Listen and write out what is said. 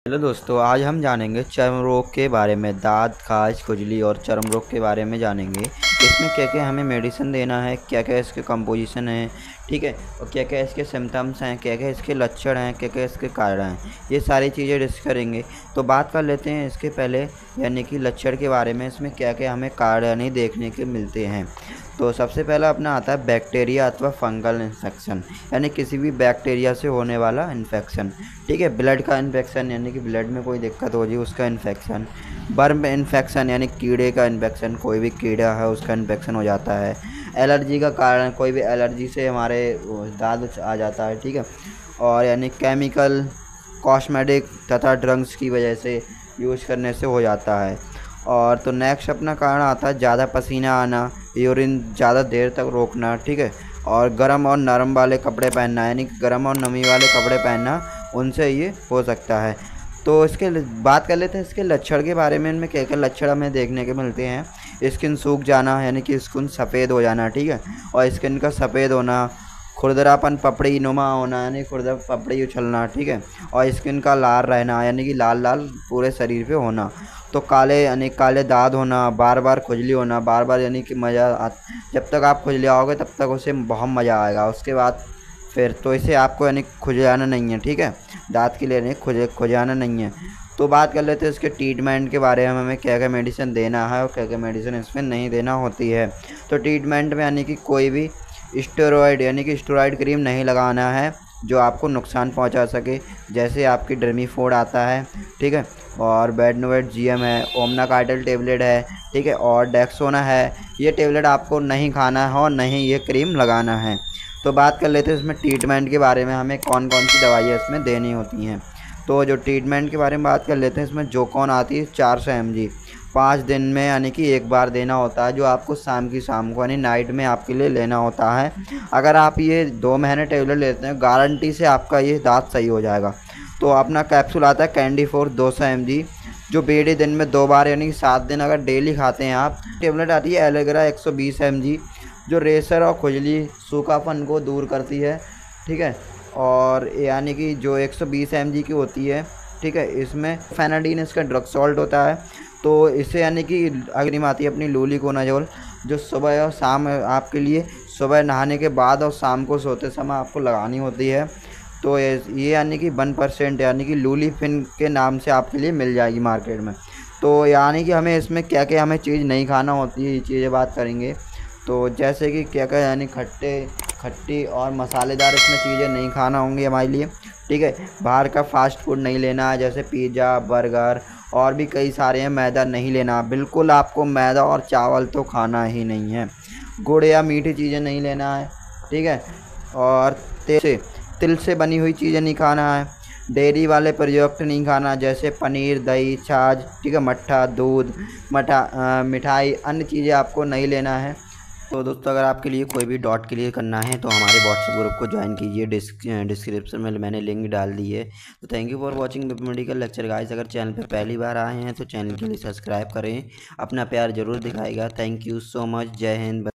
Hello दोस्तों, आज हम जानेंगे चर्म रोग के बारे में। दांत, खाज, खुजली और चर्म रोग के बारे में जानेंगे। इसमें क्या क्या हमें मेडिसिन देना है, क्या क्या इसके कंपोजिशन है, ठीक है, और क्या क्या इसके सिम्टम्स हैं, क्या क्या इसके लक्षण हैं, क्या क्या इसके कारण हैं, ये सारी चीज़ें डिस्कस करेंगे। तो बात कर लेते हैं इसके पहले यानी कि लक्षण के बारे में। इसमें क्या क्या हमें कारण यानी देखने के मिलते हैं। तो सबसे पहला अपना आता है बैक्टीरिया अथवा फंगल इन्फेक्शन, यानी किसी भी बैक्टीरिया से होने वाला इन्फेक्शन। ठीक है, ब्लड का इन्फेक्शन यानी कि ब्लड में कोई दिक्कत हो जाए उसका इन्फेक्शन। बर्म इन्फेक्शन यानी कीड़े का इन्फेक्शन, कोई भी कीड़ा है उसका इन्फेक्शन हो जाता है। एलर्जी का कारण, कोई भी एलर्जी से हमारे दाद आ जाता है। ठीक है, और यानी केमिकल, कॉस्मेटिक तथा ड्रग्स की वजह से यूज़ करने से हो जाता है। और तो नेक्स्ट अपना कारण आता है ज़्यादा पसीना आना, यूरिन ज़्यादा देर तक रोकना। ठीक है, और गर्म और नरम वाले कपड़े पहनना, यानी कि गर्म और नमी वाले कपड़े पहनना, उनसे ये हो सकता है। तो इसके बात कर लेते हैं इसके लक्षण के बारे में। इनमें क्या क्या लक्षण हमें देखने के मिलते हैं। स्किन सूख जाना यानी कि स्किन सफ़ेद हो जाना, ठीक है, और स्किन का सफ़ेद होना। खुरदरापन, पपड़ी नुमा होना यानी खुरदरा पपड़ी उछलना, ठीक है, और स्किन का लाल रहना यानी कि लाल लाल पूरे शरीर पे होना। तो काले यानी काले दाग होना, बार बार खुजली होना, बार बार यानी कि जब तक आप खुजलाओगे तब तक उसे बहुत मज़ा आएगा। उसके बाद फिर तो इसे आपको यानी खुजलाना नहीं है। ठीक है, दांत के लिए नहीं, खुजाना नहीं है। तो बात कर लेते हैं इसके ट्रीटमेंट के बारे में। हमें क्या क्या मेडिसिन देना है और क्या क्या मेडिसिन इसमें नहीं देना होती है। तो ट्रीटमेंट में यानी कि कोई भी स्टेरॉयड यानी कि स्टेरॉयड क्रीम नहीं लगाना है जो आपको नुकसान पहुंचा सके। जैसे आपकी ड्रमीफोड आता है, ठीक है, और बेडनोवेट जीएम है, ओमनाकार्टल टेबलेट है, ठीक है, और डेक्सोना है। ये टेबलेट आपको नहीं खाना है और नहीं ये क्रीम लगाना है। तो बात कर लेते हैं इसमें ट्रीटमेंट के बारे में, हमें कौन कौन सी दवाइयाँ इसमें देनी होती हैं। तो जो ट्रीटमेंट के बारे में बात कर लेते हैं, इसमें जोकॉन आती है 400 mg, 5 दिन में यानी कि एक बार देना होता है, जो आपको शाम को यानी नाइट में आपके लिए लेना होता है। अगर आप ये 2 महीने टेबलेट लेते हैं, गारंटी से आपका ये दांत सही हो जाएगा। तो अपना कैप्सूल आता है कैंडी फोर 200 mg, जो बेड़े दिन में 2 बार यानी कि 7 दिन अगर डेली खाते हैं आप। टेबलेट आती है एलोवेरा 120 mg, जो रेशर और खुजली, सूखापन को दूर करती है। ठीक है, और यानी कि जो 120 mg की होती है, ठीक है, इसमें फेनाडीन इसका ड्रग सॉल्ट होता है। तो इससे यानी कि अग्रिम आती है अपनी लूलिकोनाजोल, जो सुबह और शाम आपके लिए, सुबह नहाने के बाद और शाम को सोते समय आपको लगानी होती है। तो ये यानी कि 1% यानी कि लूलीफिन के नाम से आपके लिए मिल जाएगी मार्केट में। तो यानी कि हमें इसमें क्या क्या हमें चीज़ नहीं खाना होती है, ये चीज़ें बात करेंगे। तो जैसे कि क्या क्या यानी खट्टी और मसालेदार इसमें चीज़ें नहीं खाना होंगी हमारे लिए। ठीक है, बाहर का फास्ट फूड नहीं लेना है, जैसे पिज़्ज़ा, बर्गर और भी कई सारे हैं। मैदा नहीं लेना, बिल्कुल आपको मैदा और चावल तो खाना ही नहीं है। गुड़ या मीठी चीज़ें नहीं लेना है। ठीक है, और तिल से बनी हुई चीज़ें नहीं खाना है। डेयरी वाले प्रोडक्ट नहीं खाना, जैसे पनीर, दही, छाछ, ठीक है, मट्ठा, दूध, मिठाई, अन्य चीज़ें आपको नहीं लेना है। तो दोस्तों, अगर आपके लिए कोई भी डाउट क्लियर करना है तो हमारे व्हाट्सएप ग्रुप को ज्वाइन कीजिए। डिस्क्रिप्शन में मैंने लिंक डाल दी है। तो thank you for watching medical lecture guys. अगर चैनल पे पहली बार आए हैं तो चैनल के लिए सब्सक्राइब करें, अपना प्यार ज़रूर दिखाएगा। Thank you so much. जय हिंद।